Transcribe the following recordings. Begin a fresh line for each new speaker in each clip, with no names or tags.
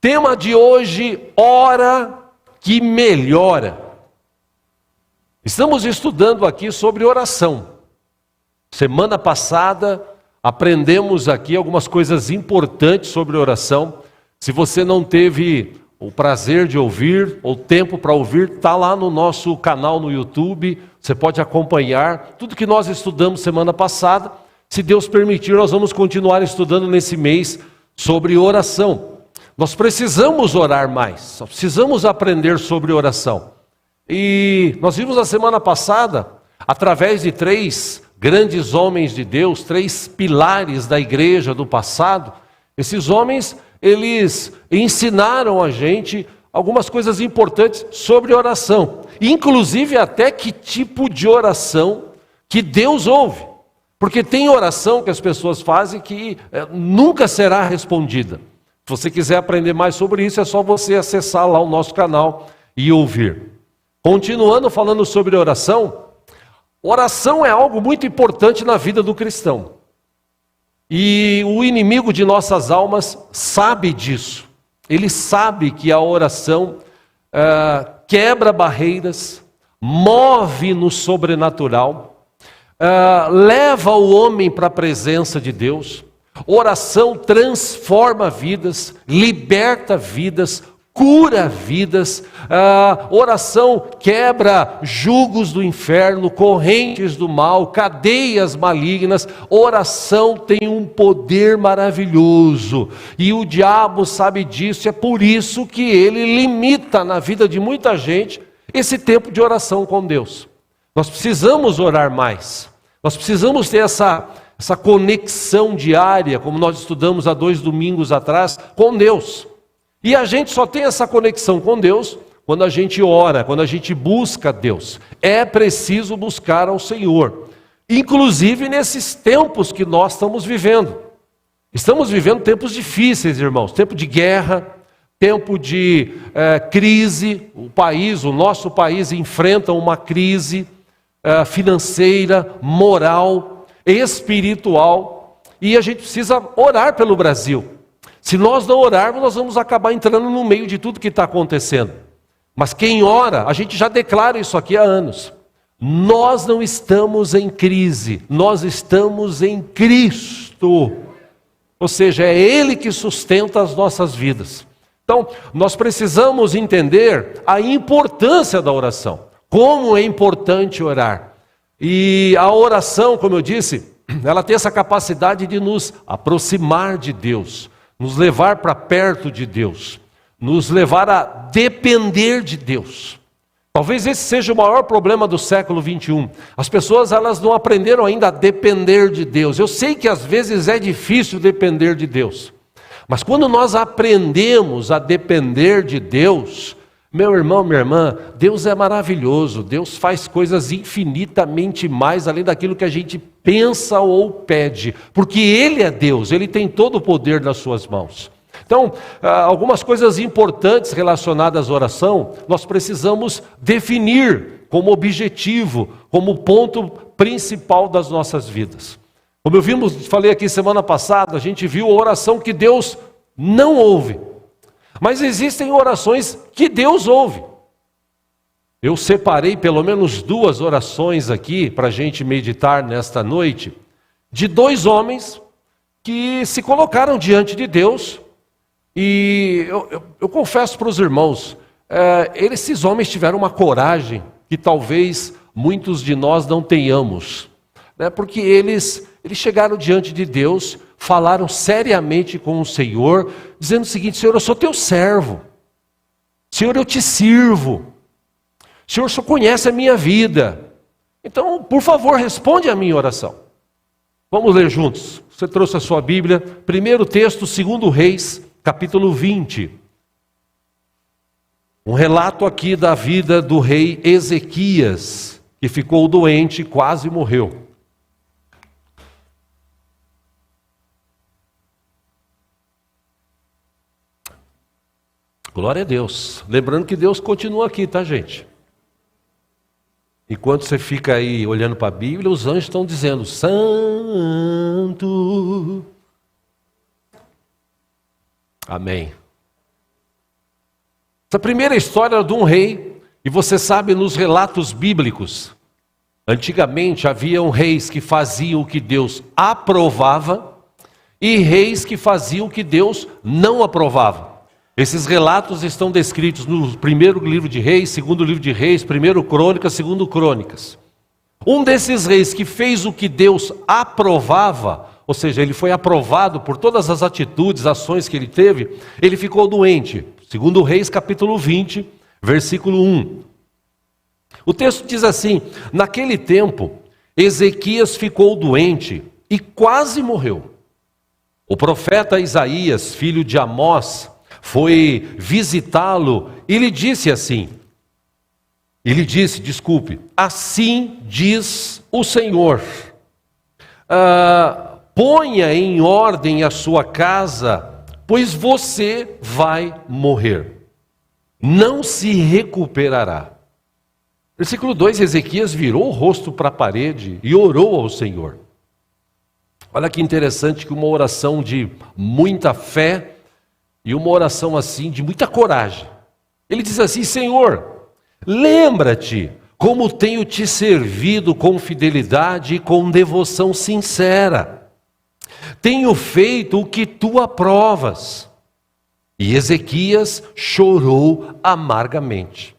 Tema de hoje, ora que melhora. Estamos estudando aqui sobre oração. Semana passada aprendemos aqui algumas coisas importantes sobre oração. Se você não teve o prazer de ouvir, ou tempo para ouvir, está lá no nosso canal no YouTube. Você pode acompanhar tudo que nós estudamos semana passada. Se Deus permitir, nós vamos continuar estudando nesse mês sobre oração. Nós precisamos orar mais, nós precisamos aprender sobre oração. E nós vimos na semana passada, através de 3 grandes homens de Deus, 3 pilares da igreja do passado, esses homens, eles ensinaram a gente algumas coisas importantes sobre oração, inclusive até que tipo de oração que Deus ouve, porque tem oração que as pessoas fazem que nunca será respondida. Se você quiser aprender mais sobre isso, é só você acessar lá o nosso canal e ouvir. Continuando falando sobre oração, oração é algo muito importante na vida do cristão. E o inimigo de nossas almas sabe disso. Ele sabe que a oração quebra barreiras, move no sobrenatural, leva o homem para a presença de Deus. Oração transforma vidas, liberta vidas, cura vidas. Oração quebra jugos do inferno, correntes do mal, cadeias malignas. Oração tem um poder maravilhoso e o diabo sabe disso. É por isso que ele limita na vida de muita gente esse tempo de oração com Deus. Nós precisamos orar mais, nós precisamos ter essa conexão diária, como nós estudamos há 2 domingos atrás, com Deus. E a gente só tem essa conexão com Deus quando a gente ora, quando a gente busca Deus. É preciso buscar ao Senhor, inclusive nesses tempos que nós estamos vivendo. Estamos vivendo tempos difíceis, irmãos, tempo de guerra, tempo de crise. O nosso país enfrenta uma crise financeira, moral, espiritual, e a gente precisa orar pelo Brasil. Se nós não orarmos, nós vamos acabar entrando no meio de tudo que está acontecendo. Mas quem ora, a gente já declara isso aqui há anos. Nós não estamos em crise, nós estamos em Cristo. Ou seja, é Ele que sustenta as nossas vidas. Então, nós precisamos entender a importância da oração. Como é importante orar. E a oração, como eu disse, ela tem essa capacidade de nos aproximar de Deus, nos levar para perto de Deus, nos levar a depender de Deus. Talvez esse seja o maior problema do século 21. As pessoas, elas não aprenderam ainda a depender de Deus. Eu sei que às vezes é difícil depender de Deus, mas quando nós aprendemos a depender de Deus, meu irmão, minha irmã, Deus é maravilhoso, Deus faz coisas infinitamente mais além daquilo que a gente pensa ou pede, porque Ele é Deus, Ele tem todo o poder nas suas mãos. Então, algumas coisas importantes relacionadas à oração, nós precisamos definir como objetivo, como ponto principal das nossas vidas. Como falei aqui semana passada, a gente viu a oração que Deus não ouve. Mas existem orações que Deus ouve. Eu separei pelo menos 2 orações aqui para a gente meditar nesta noite, de 2 homens que se colocaram diante de Deus. E eu confesso para os irmãos, esses homens tiveram uma coragem que talvez muitos de nós não tenhamos, né? Porque eles chegaram diante de Deus, falaram seriamente com o Senhor, dizendo o seguinte: Senhor, eu sou teu servo, Senhor, eu te sirvo, Senhor, o Senhor conhece a minha vida, então, por favor, responde a minha oração. Vamos ler juntos. Você trouxe a sua Bíblia, primeiro texto, 2 Reis, capítulo 20. Um relato aqui da vida do rei Ezequias, que ficou doente e quase morreu. Glória a Deus. Lembrando que Deus continua aqui, tá, gente? Enquanto você fica aí olhando para a Bíblia, os anjos estão dizendo: Santo. Amém. Essa primeira história era de um rei, e você sabe, nos relatos bíblicos, antigamente haviam reis que faziam o que Deus aprovava e reis que faziam o que Deus não aprovava. Esses relatos estão descritos no primeiro livro de Reis, segundo livro de Reis, primeiro Crônicas, segundo Crônicas. Um desses reis que fez o que Deus aprovava, ou seja, ele foi aprovado por todas as atitudes, ações que ele teve, ele ficou doente. Segundo Reis, capítulo 20, versículo 1. O texto diz assim: naquele tempo, Ezequias ficou doente e quase morreu. O profeta Isaías, filho de Amós, foi visitá-lo e lhe disse assim, assim diz o Senhor, ponha em ordem a sua casa, pois você vai morrer, não se recuperará. Versículo 2, Ezequias virou o rosto para a parede e orou ao Senhor. Olha que interessante que uma oração de muita fé e uma oração assim de muita coragem. Ele diz assim: Senhor, lembra-te como tenho te servido com fidelidade e com devoção sincera. Tenho feito o que tu aprovas. E Ezequias chorou amargamente.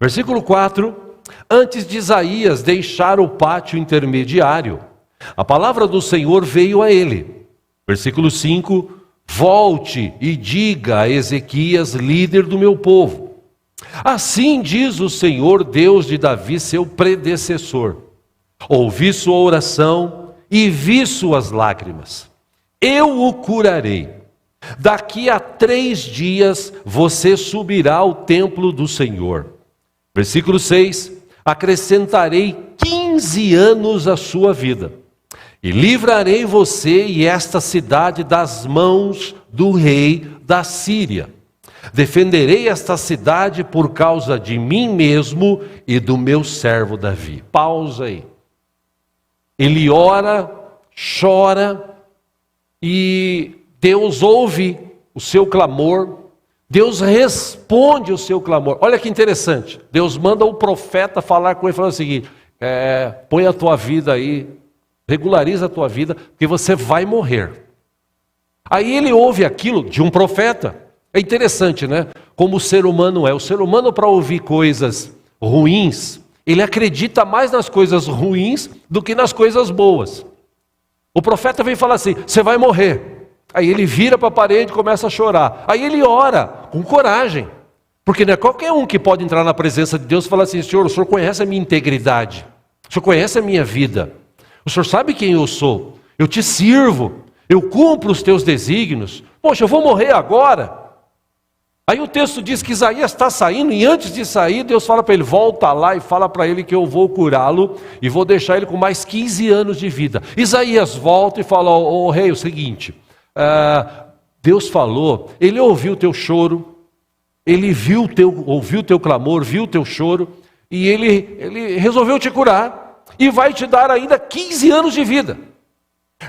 Versículo 4, antes de Isaías deixar o pátio intermediário, a palavra do Senhor veio a ele. Versículo 5, volte e diga a Ezequias, líder do meu povo, assim diz o Senhor Deus de Davi, seu predecessor, ouvi sua oração e vi suas lágrimas, eu o curarei, daqui a 3 dias você subirá ao templo do Senhor. Versículo 6, acrescentarei 15 anos à sua vida, e livrarei você e esta cidade das mãos do rei da Síria. Defenderei esta cidade por causa de mim mesmo e do meu servo Davi. Pausa aí. Ele ora, chora, e Deus ouve o seu clamor, Deus responde o seu clamor. Olha que interessante, Deus manda o profeta falar com ele, falando o seguinte, põe a tua vida aí, regulariza a tua vida, porque você vai morrer. Aí ele ouve aquilo de um profeta. É interessante, né? Como o ser humano é. O ser humano, para ouvir coisas ruins, ele acredita mais nas coisas ruins do que nas coisas boas. O profeta vem falar assim, você vai morrer. Aí ele vira para a parede e começa a chorar. Aí ele ora com coragem. Porque não é qualquer um que pode entrar na presença de Deus e falar assim, Senhor, o Senhor conhece a minha integridade. O Senhor conhece a minha vida. O Senhor sabe quem eu sou, eu te sirvo, eu cumpro os teus desígnios, poxa, eu vou morrer agora. Aí o texto diz que Isaías está saindo, e antes de sair, Deus fala para ele, volta lá e fala para ele que eu vou curá-lo, e vou deixar ele com mais 15 anos de vida. Isaías volta e fala, ô rei, o seguinte, Deus falou, ele ouviu o teu choro, ele ouviu o teu clamor, viu o teu choro, e ele resolveu te curar, e vai te dar ainda 15 anos de vida.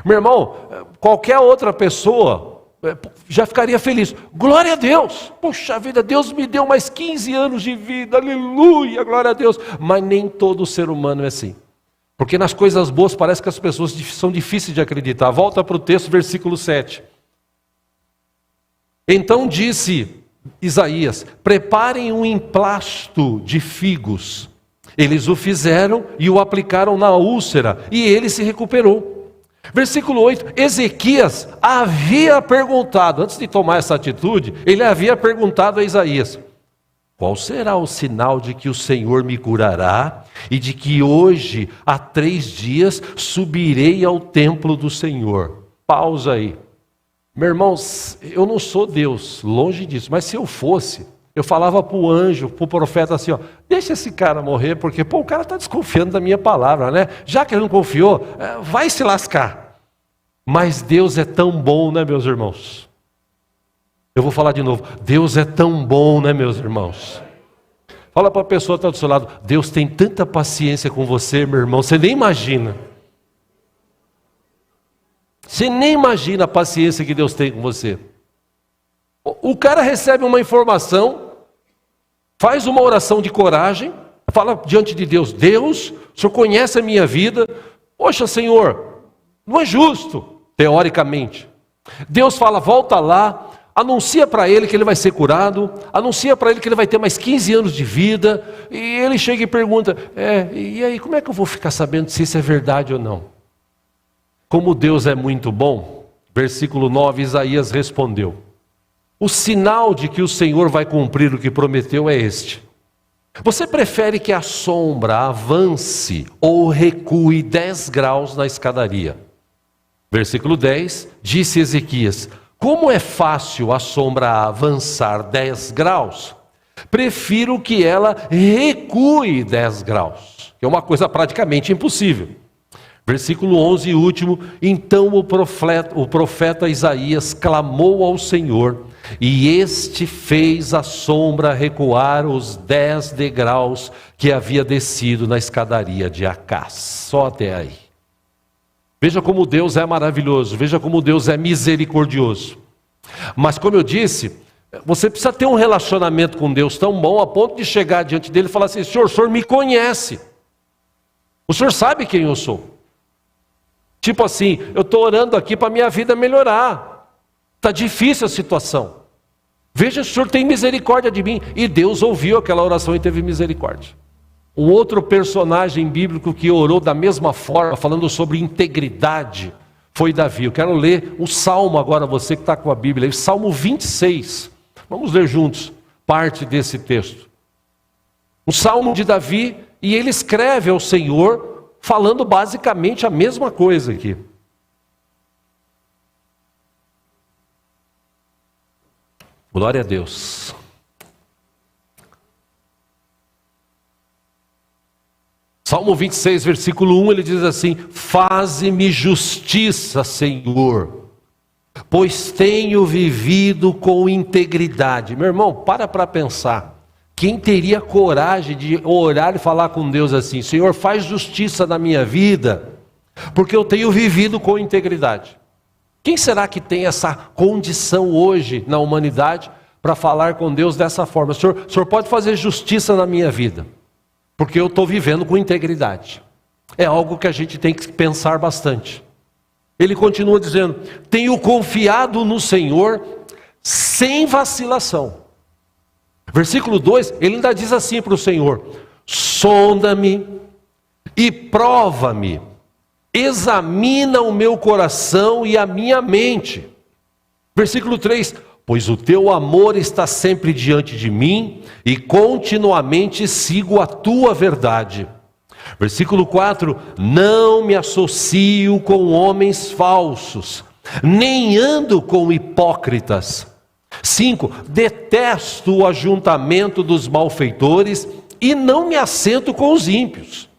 Meu irmão, qualquer outra pessoa já ficaria feliz. Glória a Deus. Poxa vida, Deus me deu mais 15 anos de vida. Aleluia, glória a Deus. Mas nem todo ser humano é assim. Porque nas coisas boas parece que as pessoas são difíceis de acreditar. Volta para o texto, versículo 7. Então disse Isaías, preparem um emplasto de figos. Eles o fizeram e o aplicaram na úlcera, e ele se recuperou. Versículo 8, Ezequias havia perguntado, antes de tomar essa atitude, ele havia perguntado a Isaías, qual será o sinal de que o Senhor me curará, e de que hoje, há 3 dias, subirei ao templo do Senhor? Pausa aí. Meu irmão, eu não sou Deus, longe disso, mas se eu fosse, eu falava para o anjo, para o profeta assim, ó, deixa esse cara morrer, porque o cara está desconfiando da minha palavra, né? Já que ele não confiou, vai se lascar. Mas Deus é tão bom, né, meus irmãos? Eu vou falar de novo, Deus é tão bom, né, meus irmãos? Fala para a pessoa que está do seu lado, Deus tem tanta paciência com você, meu irmão, você nem imagina. Você nem imagina a paciência que Deus tem com você. O cara recebe uma informação faz uma oração de coragem, fala diante de Deus: Deus, o Senhor conhece a minha vida, poxa Senhor, não é justo, teoricamente. Deus fala: volta lá, anuncia para ele que ele vai ser curado, anuncia para ele que ele vai ter mais 15 anos de vida, e ele chega e pergunta: e aí, como é que eu vou ficar sabendo se isso é verdade ou não? Como Deus é muito bom, versículo 9, Isaías respondeu: o sinal de que o Senhor vai cumprir o que prometeu é este: você prefere que a sombra avance ou recue 10 graus na escadaria? Versículo 10, disse Ezequias: como é fácil a sombra avançar 10 graus, prefiro que ela recue 10 graus, que é uma coisa praticamente impossível. Versículo 11 e último: então o profeta Isaías clamou ao Senhor, e este fez a sombra recuar os 10 degraus que havia descido na escadaria de Acás. Só até aí. Veja como Deus é maravilhoso, veja como Deus é misericordioso. Mas como eu disse, você precisa ter um relacionamento com Deus tão bom a ponto de chegar diante dele e falar assim: Senhor, o Senhor me conhece, o Senhor sabe quem eu sou. Tipo assim, eu estou orando aqui para a minha vida melhorar, está difícil a situação, veja se o Senhor tem misericórdia de mim. E Deus ouviu aquela oração e teve misericórdia. Um outro personagem bíblico que orou da mesma forma, falando sobre integridade, foi Davi. Eu quero ler o Salmo agora, você que está com a Bíblia, o Salmo 26. Vamos ler juntos parte desse texto. O Salmo de Davi, e ele escreve ao Senhor, falando basicamente a mesma coisa aqui. Glória a Deus. Salmo 26, versículo 1, ele diz assim: faze-me justiça, Senhor, pois tenho vivido com integridade. Meu irmão, para pensar. Quem teria coragem de orar e falar com Deus assim: Senhor, faz justiça na minha vida, porque eu tenho vivido com integridade? Quem será que tem essa condição hoje na humanidade para falar com Deus dessa forma? O senhor pode fazer justiça na minha vida, porque eu estou vivendo com integridade. É algo que a gente tem que pensar bastante. Ele continua dizendo: tenho confiado no Senhor sem vacilação. Versículo 2, ele ainda diz assim para o Senhor: sonda-me e prova-me, examina o meu coração e a minha mente. Versículo 3, pois o teu amor está sempre diante de mim, e continuamente sigo a tua verdade. Versículo 4, não me associo com homens falsos, nem ando com hipócritas. 5, detesto o ajuntamento dos malfeitores, e não me assento com os ímpios.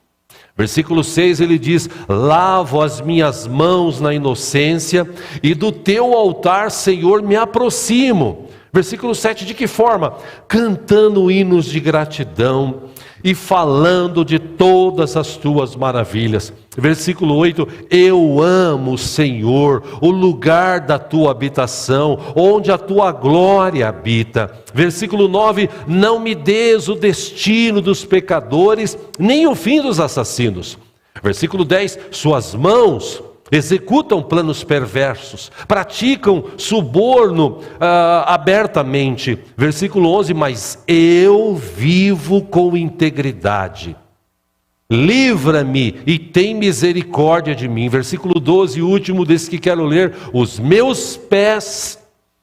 Versículo 6, ele diz: lavo as minhas mãos na inocência, e do teu altar, Senhor, me aproximo. Versículo 7, de que forma? Cantando hinos de gratidão e falando de todas as tuas maravilhas. Versículo 8, eu amo, Senhor, o lugar da tua habitação, onde a tua glória habita. Versículo 9, não me des o destino dos pecadores, nem o fim dos assassinos. Versículo 10, suas mãos executam planos perversos, praticam suborno abertamente. Versículo 11, mas eu vivo com integridade. Livra-me e tem misericórdia de mim. Versículo 12, último desse que quero ler: os meus pés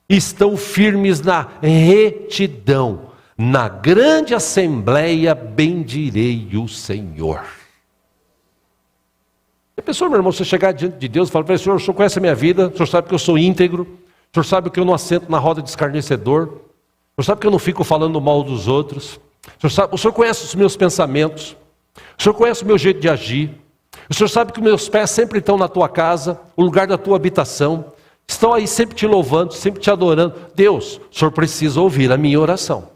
estão firmes na retidão, na grande assembleia bendirei o Senhor. A pessoa, meu irmão, você chegar diante de Deus e falar: Senhor, o Senhor conhece a minha vida, o Senhor sabe que eu sou íntegro, o Senhor sabe que eu não assento na roda de escarnecedor, o Senhor sabe que eu não fico falando mal dos outros, o Senhor conhece os meus pensamentos, o Senhor conhece o meu jeito de agir, o Senhor sabe que os meus pés sempre estão na tua casa, o lugar da tua habitação, estão aí sempre te louvando, sempre te adorando. Deus, o Senhor precisa ouvir a minha oração.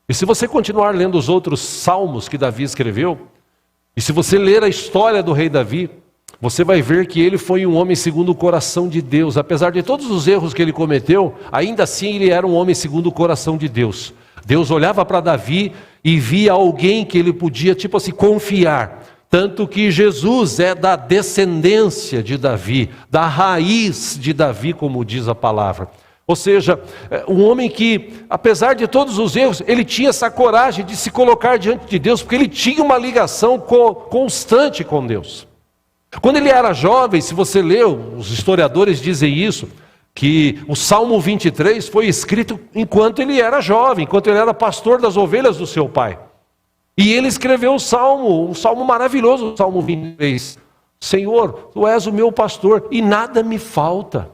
E se você continuar lendo os outros salmos que Davi escreveu, e se você ler a história do rei Davi, você vai ver que ele foi um homem segundo o coração de Deus. Apesar de todos os erros que ele cometeu, ainda assim ele era um homem segundo o coração de Deus. Deus olhava para Davi e via alguém que ele podia, tipo assim, confiar. Tanto que Jesus é da descendência de Davi, da raiz de Davi, como diz a palavra. Ou seja, um homem que, apesar de todos os erros, ele tinha essa coragem de se colocar diante de Deus, porque ele tinha uma ligação constante com Deus. Quando ele era jovem, se você leu, os historiadores dizem isso, que o Salmo 23 foi escrito enquanto ele era jovem, enquanto ele era pastor das ovelhas do seu pai. E ele escreveu um salmo maravilhoso, o Salmo 23. Senhor, tu és o meu pastor e nada me falta.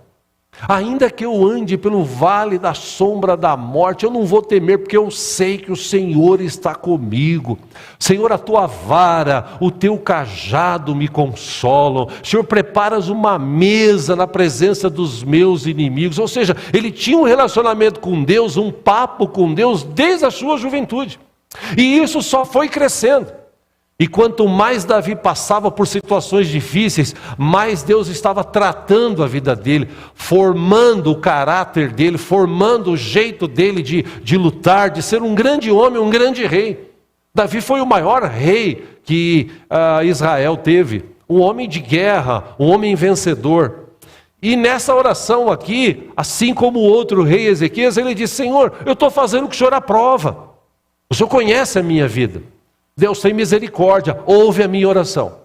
Ainda que eu ande pelo vale da sombra da morte, eu não vou temer, porque eu sei que o Senhor está comigo. Senhor, a tua vara, o teu cajado me consolam. Senhor, preparas uma mesa na presença dos meus inimigos. Ou seja, ele tinha um relacionamento com Deus, um papo com Deus desde a sua juventude. E isso só foi crescendo. E quanto mais Davi passava por situações difíceis, mais Deus estava tratando a vida dele, formando o caráter dele, formando o jeito dele de lutar, de ser um grande homem, um grande rei. Davi foi o maior rei que Israel teve, um homem de guerra, um homem vencedor. E nessa oração aqui, assim como o outro rei Ezequias, ele disse: Senhor, eu estou fazendo o que o Senhor aprova. O Senhor conhece a minha vida. Deus tem misericórdia, ouve a minha oração.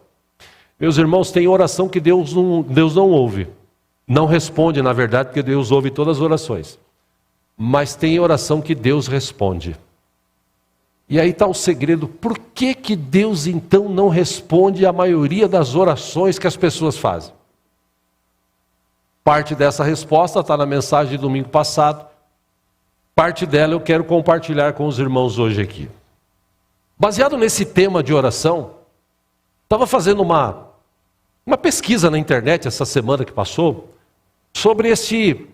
Meus irmãos, tem oração que Deus não ouve. Não responde, na verdade, porque Deus ouve todas as orações. Mas tem oração que Deus responde. E aí está o segredo. Por que Deus então não responde a maioria das orações que as pessoas fazem? Parte dessa resposta está na mensagem de domingo passado. Parte dela eu quero compartilhar com os irmãos hoje aqui. Baseado nesse tema de oração, estava fazendo uma pesquisa na internet essa semana que passou, sobre este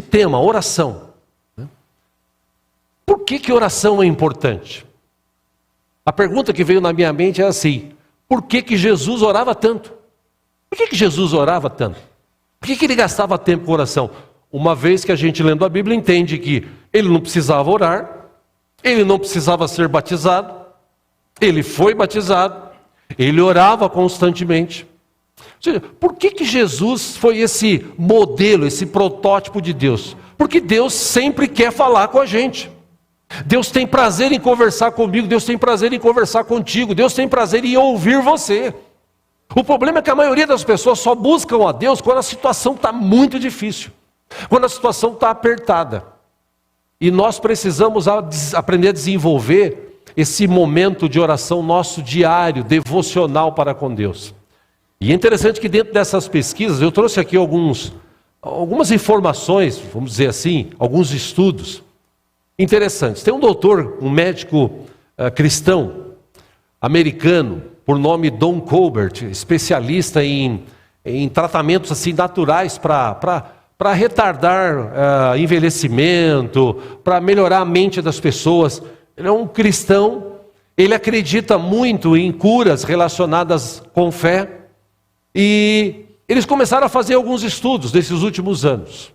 tema, oração. Por que oração é importante? A pergunta que veio na minha mente é assim: por que Jesus orava tanto? Por que Jesus orava tanto? Por que ele gastava tempo com oração? Uma vez que a gente lendo a Bíblia entende que ele não precisava orar, ele não precisava ser batizado, ele foi batizado, ele orava constantemente. Ou seja, por que Jesus foi esse modelo, esse protótipo de Deus? Porque Deus sempre quer falar com a gente. Deus tem prazer em conversar comigo, Deus tem prazer em conversar contigo, Deus tem prazer em ouvir você. O problema é que a maioria das pessoas só buscam a Deus quando a situação está muito difícil, quando a situação está apertada. E nós precisamos aprender a desenvolver esse momento de oração nosso diário, devocional para com Deus. E é interessante que dentro dessas pesquisas, eu trouxe aqui algumas informações, vamos dizer assim, alguns estudos interessantes. Tem um doutor, um médico cristão, americano, por nome Don Colbert, especialista em tratamentos assim, naturais para retardar envelhecimento, para melhorar a mente das pessoas. Ele é um cristão, ele acredita muito em curas relacionadas com fé, e eles começaram a fazer alguns estudos nesses últimos anos.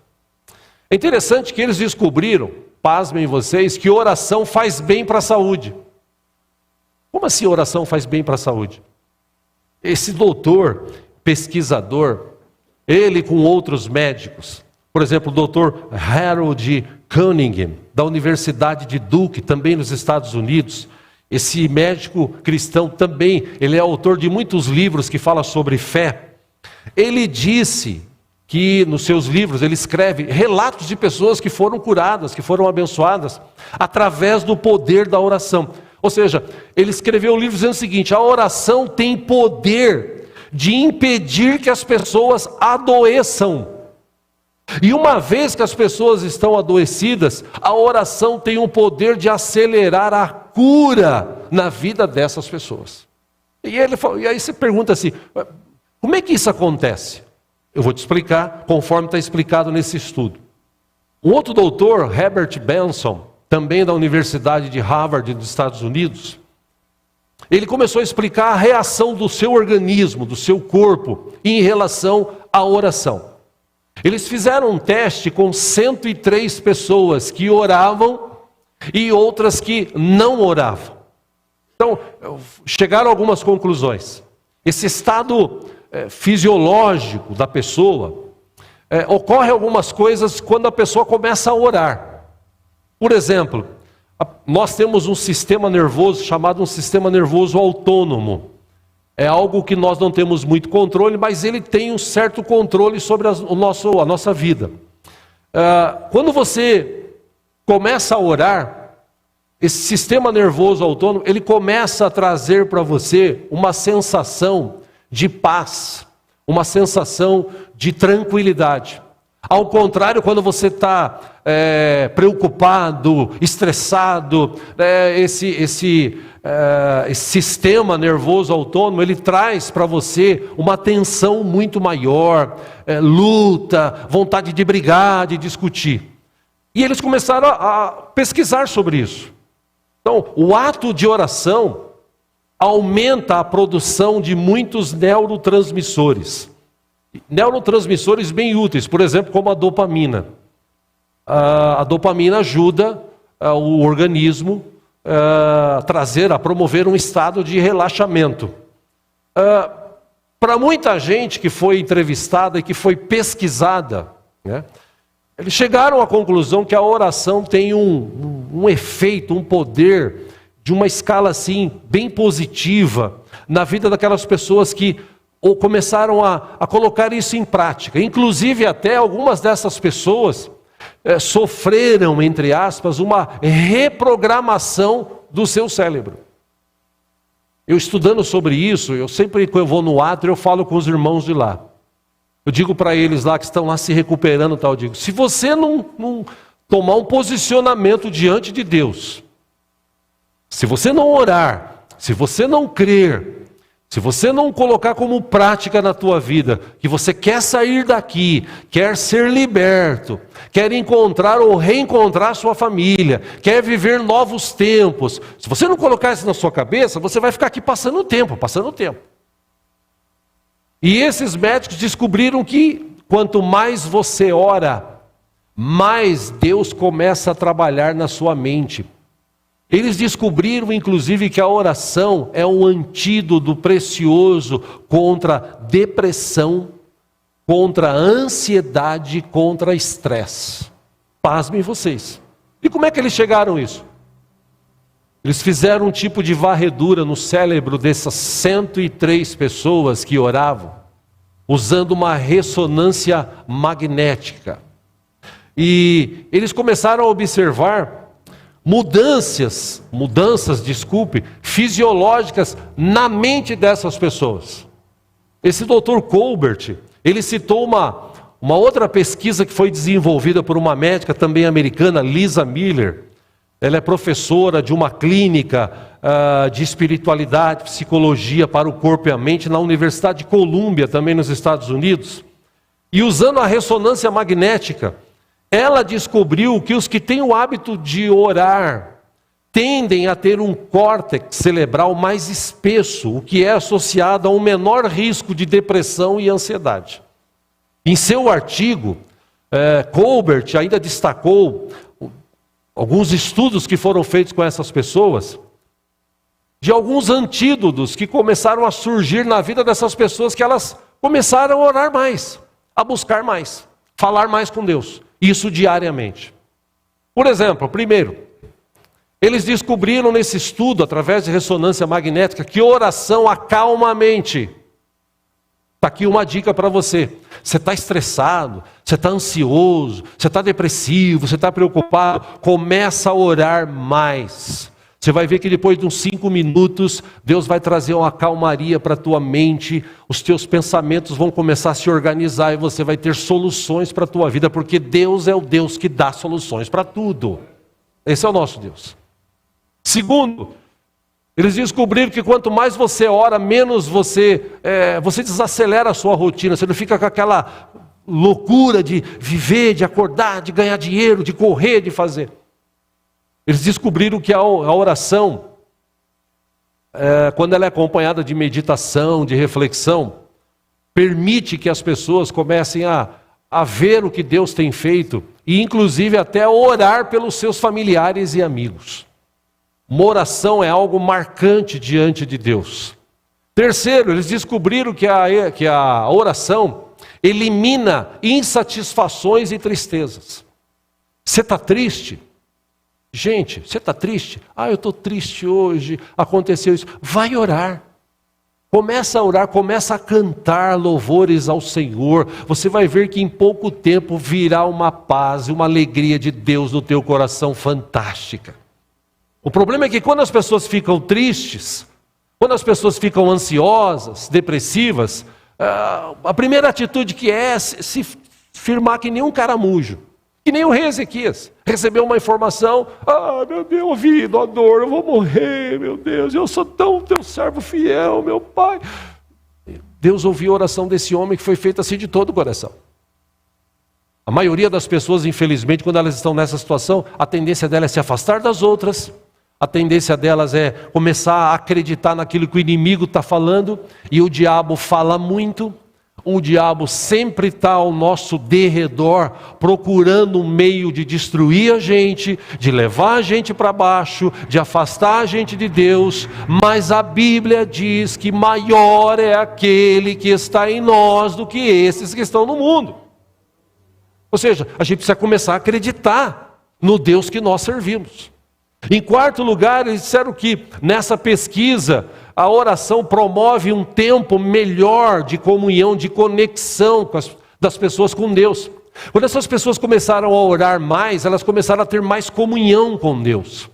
É interessante que eles descobriram, pasmem vocês, que oração faz bem para a saúde. Como assim oração faz bem para a saúde? Esse doutor, pesquisador, ele com outros médicos, por exemplo, o doutor Harold Cunningham, da Universidade de Duke, também nos Estados Unidos. Esse médico cristão também, ele é autor de muitos livros que falam sobre fé. Ele disse que nos seus livros, ele escreve relatos de pessoas que foram curadas, que foram abençoadas, através do poder da oração. Ou seja, ele escreveu um livro dizendo o seguinte: a oração tem poder de impedir que as pessoas adoeçam. E uma vez que as pessoas estão adoecidas, a oração tem um poder de acelerar a cura na vida dessas pessoas. E aí você pergunta assim: como é que isso acontece? Eu vou te explicar, conforme está explicado nesse estudo. Um outro doutor, Herbert Benson, também da Universidade de Harvard dos Estados Unidos, ele começou a explicar a reação do seu organismo, do seu corpo, em relação à oração. Eles fizeram um teste com 103 pessoas que oravam e outras que não oravam. Então, chegaram a algumas conclusões. Esse estado fisiológico da pessoa, ocorre algumas coisas quando a pessoa começa a orar. Por exemplo, nós temos um sistema nervoso chamado um sistema nervoso autônomo. É algo que nós não temos muito controle, mas ele tem um certo controle sobre a nossa vida. Quando você começa a orar, esse sistema nervoso autônomo, ele começa a trazer para você uma sensação de paz, uma sensação de tranquilidade. Ao contrário, quando você está preocupado, estressado, esse sistema nervoso autônomo, ele traz para você uma tensão muito maior, luta, vontade de brigar, de discutir. E eles começaram a pesquisar sobre isso. Então, o ato de oração aumenta a produção de muitos neurotransmissores. Neurotransmissores bem úteis, por exemplo, como a dopamina. A dopamina ajuda o organismo a promover um estado de relaxamento. Para muita gente que foi entrevistada e que foi pesquisada, né, eles chegaram à conclusão que a oração tem um efeito, um poder de uma escala assim bem positiva na vida daquelas pessoas que começaram a colocar isso em prática. Inclusive até algumas dessas pessoas sofreram, entre aspas, uma reprogramação do seu cérebro. Eu estudando sobre isso, eu sempre que eu vou no átrio, eu falo com os irmãos de lá. Eu digo para eles lá que estão lá se recuperando, tal, eu digo, se você não tomar um posicionamento diante de Deus, se você não orar, se você não crer, se você não colocar como prática na tua vida, que você quer sair daqui, quer ser liberto, quer encontrar ou reencontrar sua família, quer viver novos tempos, se você não colocar isso na sua cabeça, você vai ficar aqui passando o tempo. E esses médicos descobriram que quanto mais você ora, mais Deus começa a trabalhar na sua mente. Eles descobriram, inclusive, que a oração é um antídoto precioso contra depressão, contra ansiedade, contra estresse. Pasmem vocês. E como é que eles chegaram a isso? Eles fizeram um tipo de varredura no cérebro dessas 103 pessoas que oravam, usando uma ressonância magnética. E eles começaram a observar mudanças, fisiológicas na mente dessas pessoas. Esse Dr. Colbert, ele citou uma outra pesquisa que foi desenvolvida por uma médica também americana, Lisa Miller. Ela é professora de uma clínica de espiritualidade, psicologia para o corpo e a mente na Universidade de Colômbia, também nos Estados Unidos. E usando a ressonância magnética, ela descobriu que os que têm o hábito de orar tendem a ter um córtex cerebral mais espesso, o que é associado a um menor risco de depressão e ansiedade. Em seu artigo, Colbert ainda destacou alguns estudos que foram feitos com essas pessoas, de alguns antídotos que começaram a surgir na vida dessas pessoas, que elas começaram a orar mais, a buscar mais, falar mais com Deus, isso diariamente. Por exemplo, primeiro, eles descobriram nesse estudo, através de ressonância magnética, que oração acalma a mente. Está aqui uma dica para você. Você está estressado, você está ansioso, você está depressivo, você está preocupado, começa a orar mais. Você vai ver que depois de uns 5 minutos, Deus vai trazer uma calmaria para a tua mente, os teus pensamentos vão começar a se organizar e você vai ter soluções para a tua vida, porque Deus é o Deus que dá soluções para tudo. Esse é o nosso Deus. Segundo, eles descobriram que quanto mais você ora, menos você desacelera a sua rotina. Você não fica com aquela loucura de viver, de acordar, de ganhar dinheiro, de correr, de fazer. Eles descobriram que a oração, quando ela é acompanhada de meditação, de reflexão, permite que as pessoas comecem a a ver o que Deus tem feito e inclusive até orar pelos seus familiares e amigos. Uma oração é algo marcante diante de Deus. Terceiro, eles descobriram que a oração elimina insatisfações e tristezas. Você está triste? Gente, você está triste? Eu estou triste hoje, aconteceu isso. Vai orar. Começa a orar, começa a cantar louvores ao Senhor. Você vai ver que em pouco tempo virá uma paz e uma alegria de Deus no teu coração fantástica. O problema é que quando as pessoas ficam tristes, quando as pessoas ficam ansiosas, depressivas, a primeira atitude que é se firmar que nem um caramujo, que nem o rei Ezequias. Recebeu uma informação, meu Deus, ouvido a dor, eu vou morrer, meu Deus, eu sou tão teu servo fiel, meu pai. Deus ouviu a oração desse homem que foi feita assim de todo o coração. A maioria das pessoas, infelizmente, quando elas estão nessa situação, a tendência delas é se afastar das outras, a tendência delas é começar a acreditar naquilo que o inimigo está falando, e o diabo fala muito. O diabo sempre está ao nosso derredor, procurando um meio de destruir a gente, de levar a gente para baixo, de afastar a gente de Deus, mas a Bíblia diz que maior é aquele que está em nós do que esses que estão no mundo. Ou seja, a gente precisa começar a acreditar no Deus que nós servimos. Em quarto lugar, eles disseram que nessa pesquisa, a oração promove um tempo melhor de comunhão, de conexão das pessoas com Deus. Quando essas pessoas começaram a orar mais, elas começaram a ter mais comunhão com Deus.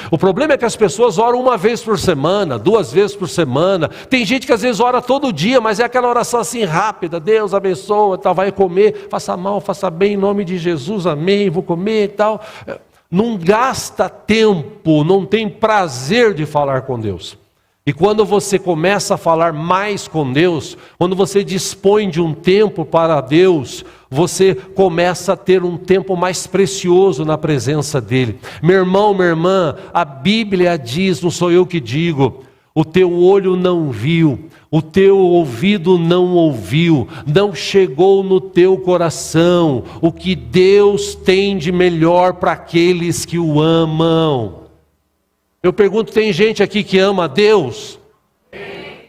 O problema é que as pessoas oram uma vez por semana, 2 vezes por semana. Tem gente que às vezes ora todo dia, mas é aquela oração assim rápida. Deus abençoa, tal, vai comer, faça mal, faça bem, em nome de Jesus, amém, vou comer e tal. Não gasta tempo, não tem prazer de falar com Deus. E quando você começa a falar mais com Deus, quando você dispõe de um tempo para Deus, você começa a ter um tempo mais precioso na presença dEle. Meu irmão, minha irmã, a Bíblia diz, não sou eu que digo, o teu olho não viu, o teu ouvido não ouviu, não chegou no teu coração o que Deus tem de melhor para aqueles que o amam. Eu pergunto, tem gente aqui que ama a Deus?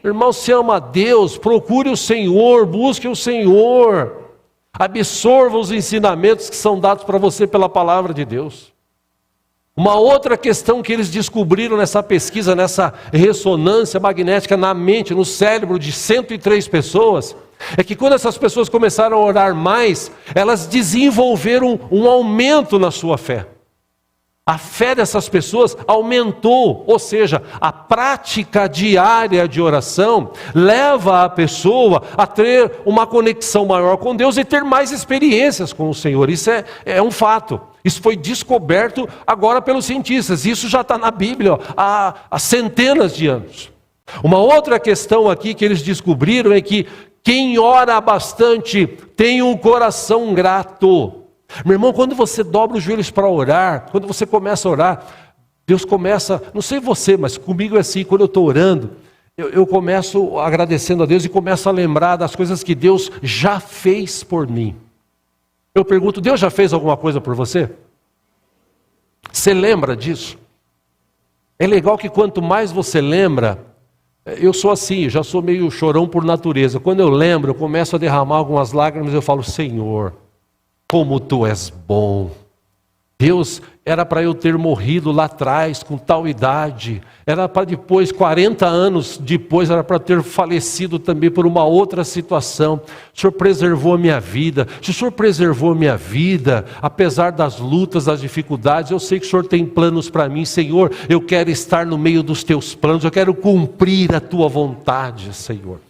Irmão, se ama a Deus, procure o Senhor, busque o Senhor, absorva os ensinamentos que são dados para você pela palavra de Deus. Uma outra questão que eles descobriram nessa pesquisa, nessa ressonância magnética na mente, no cérebro de 103 pessoas, é que quando essas pessoas começaram a orar mais, elas desenvolveram um aumento na sua fé. A fé dessas pessoas aumentou, ou seja, a prática diária de oração leva a pessoa a ter uma conexão maior com Deus e ter mais experiências com o Senhor. Isso é um fato. Isso foi descoberto agora pelos cientistas. Isso já está na Bíblia há centenas de anos. Uma outra questão aqui que eles descobriram é que quem ora bastante tem um coração grato. Meu irmão, quando você dobra os joelhos para orar, quando você começa a orar, Deus começa, não sei você, mas comigo é assim, quando eu estou orando, eu começo agradecendo a Deus e começo a lembrar das coisas que Deus já fez por mim. Eu pergunto, Deus já fez alguma coisa por você? Você lembra disso? É legal que quanto mais você lembra, eu sou assim, já sou meio chorão por natureza. Quando eu lembro, eu começo a derramar algumas lágrimas e eu falo, Senhor, como Tu és bom. Deus, era para eu ter morrido lá atrás, com tal idade. Era para depois, 40 anos depois, era para ter falecido também por uma outra situação. O Senhor preservou a minha vida. Se o Senhor preservou a minha vida, apesar das lutas, das dificuldades, eu sei que o Senhor tem planos para mim. Senhor, eu quero estar no meio dos Teus planos. Eu quero cumprir a Tua vontade, Senhor.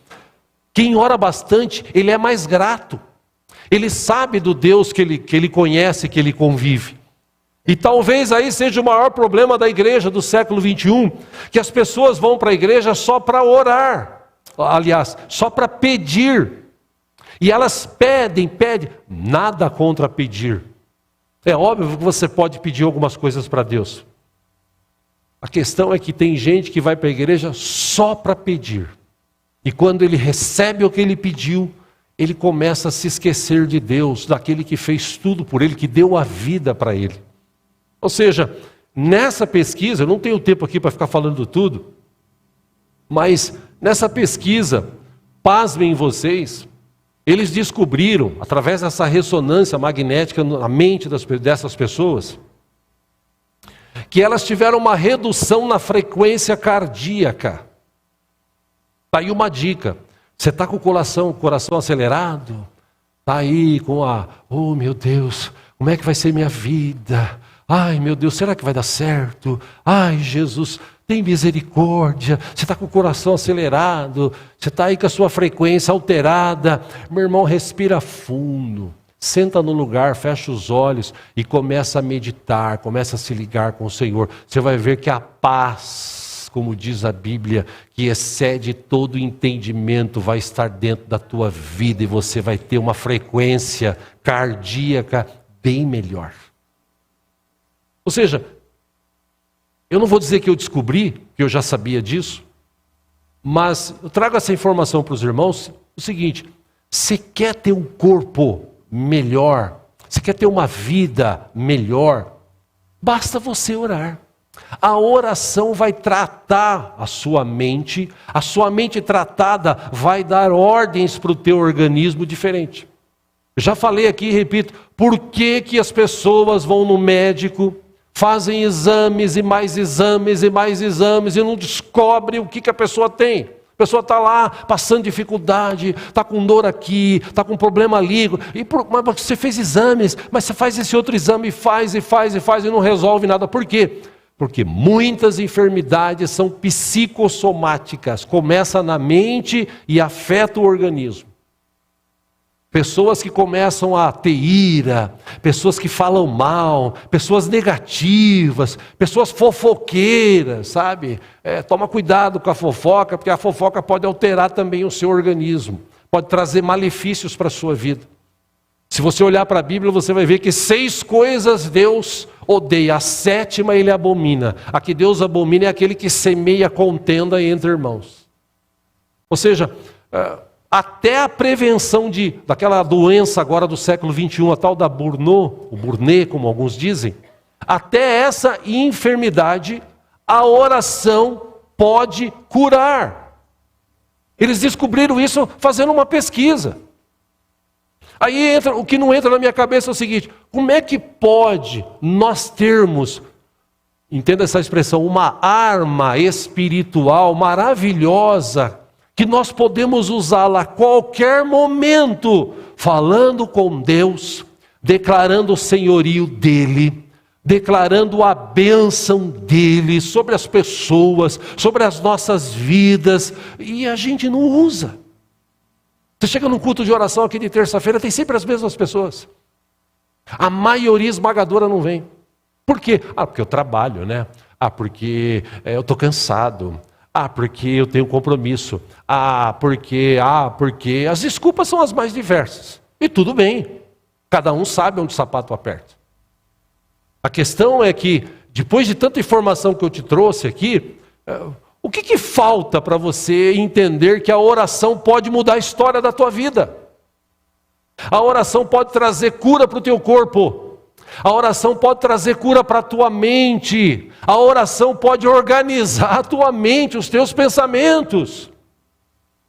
Quem ora bastante, ele é mais grato. Ele sabe do Deus que ele conhece, que ele convive. E talvez aí seja o maior problema da igreja do século 21, que as pessoas vão para a igreja só para orar. Aliás, só para pedir. E elas pedem, nada contra pedir. É óbvio que você pode pedir algumas coisas para Deus. A questão é que tem gente que vai para a igreja só para pedir. E quando ele recebe o que ele pediu, ele começa a se esquecer de Deus, daquele que fez tudo por ele, que deu a vida para ele. Ou seja, nessa pesquisa, eu não tenho tempo aqui para ficar falando tudo, mas nessa pesquisa, pasmem vocês, eles descobriram, através dessa ressonância magnética na mente dessas pessoas, que elas tiveram uma redução na frequência cardíaca. Está aí uma dica. Você está com o coração acelerado? Está aí com oh meu Deus, como é que vai ser minha vida? Ai meu Deus, será que vai dar certo? Ai Jesus, tem misericórdia. Você está com o coração acelerado, você está aí com a sua frequência alterada. Meu irmão, respira fundo. Senta no lugar, fecha os olhos e começa a meditar, começa a se ligar com o Senhor. Você vai ver que a paz, como diz a Bíblia, que excede todo entendimento, vai estar dentro da tua vida e você vai ter uma frequência cardíaca bem melhor. Ou seja, eu não vou dizer que eu descobri, que eu já sabia disso, mas eu trago essa informação para os irmãos, o seguinte: você quer ter um corpo melhor, você quer ter uma vida melhor, basta você orar. A oração vai tratar a sua mente tratada vai dar ordens para o teu organismo diferente. Eu já falei aqui e repito, por que as pessoas vão no médico, fazem exames e mais exames e mais exames e não descobrem o que a pessoa tem? A pessoa está lá passando dificuldade, está com dor aqui, está com problema ali, mas você fez exames, mas você faz esse outro exame, faz e não resolve nada. Por quê? Porque muitas enfermidades são psicossomáticas, começa na mente e afeta o organismo. Pessoas que começam a ter ira, pessoas que falam mal, pessoas negativas, pessoas fofoqueiras, sabe? Toma cuidado com a fofoca, porque a fofoca pode alterar também o seu organismo, pode trazer malefícios para a sua vida. Se você olhar para a Bíblia, você vai ver que 6 coisas Deus odeia, a 7ª Ele abomina. A que Deus abomina é aquele que semeia contenda entre irmãos. Ou seja, até a prevenção daquela doença agora do século XXI, a tal da Burnout, o Burnet, como alguns dizem, até essa enfermidade, a oração pode curar. Eles descobriram isso fazendo uma pesquisa. Aí o que não entra na minha cabeça é o seguinte: como é que pode nós termos, entenda essa expressão, uma arma espiritual maravilhosa, que nós podemos usá-la a qualquer momento, falando com Deus, declarando o senhorio dEle, declarando a bênção dEle sobre as pessoas, sobre as nossas vidas, e a gente não usa. Você chega num culto de oração aqui de terça-feira, tem sempre as mesmas pessoas. A maioria esmagadora não vem. Por quê? Porque eu trabalho, né? Porque eu estou cansado. Porque eu tenho compromisso. Porque. As desculpas são as mais diversas. E tudo bem. Cada um sabe onde o sapato aperta. A questão é que, depois de tanta informação que eu te trouxe aqui, o que falta para você entender que a oração pode mudar a história da tua vida? A oração pode trazer cura para o teu corpo. A oração pode trazer cura para a tua mente. A oração pode organizar a tua mente, os teus pensamentos.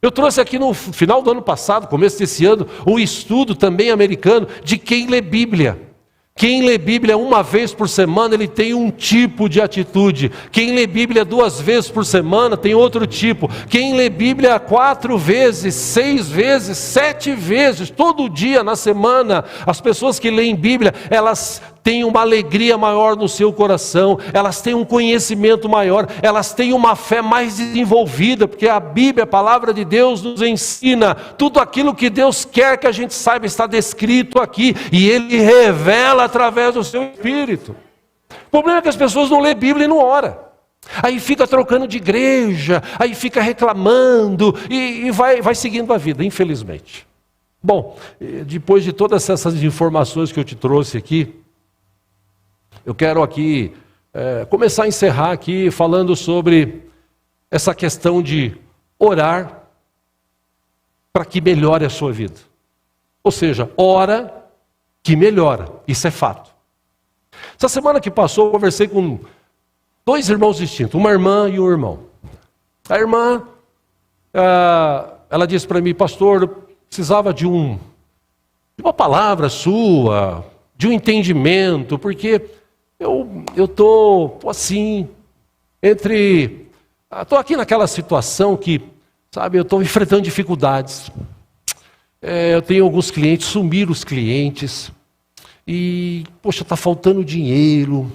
Eu trouxe aqui no final do ano passado, começo desse ano, um estudo também americano de quem lê Bíblia. Quem lê Bíblia uma vez por semana, ele tem um tipo de atitude. Quem lê Bíblia 2 vezes por semana, tem outro tipo. Quem lê Bíblia 4 vezes, 6 vezes, 7 vezes, todo dia na semana, as pessoas que leem Bíblia, elas têm uma alegria maior no seu coração, elas têm um conhecimento maior, elas têm uma fé mais desenvolvida, porque a Bíblia, a palavra de Deus, nos ensina tudo aquilo que Deus quer que a gente saiba, está descrito aqui, e Ele revela através do seu Espírito. O problema é que as pessoas não lêem Bíblia e não oram. Aí fica trocando de igreja, aí fica reclamando, e vai seguindo a vida, infelizmente. Bom, depois de todas essas informações que eu te trouxe aqui, eu quero aqui começar a encerrar aqui falando sobre essa questão de orar para que melhore a sua vida. Ou seja, ora que melhora. Isso é fato. Essa semana que passou, eu conversei com 2 irmãos distintos, uma irmã e um irmão. A irmã, ela disse para mim, pastor, eu precisava de uma palavra sua, de um entendimento, porque eu estou assim, estou aqui naquela situação que, sabe, eu estou enfrentando dificuldades. Eu tenho alguns clientes, sumiram os clientes, e, poxa, está faltando dinheiro,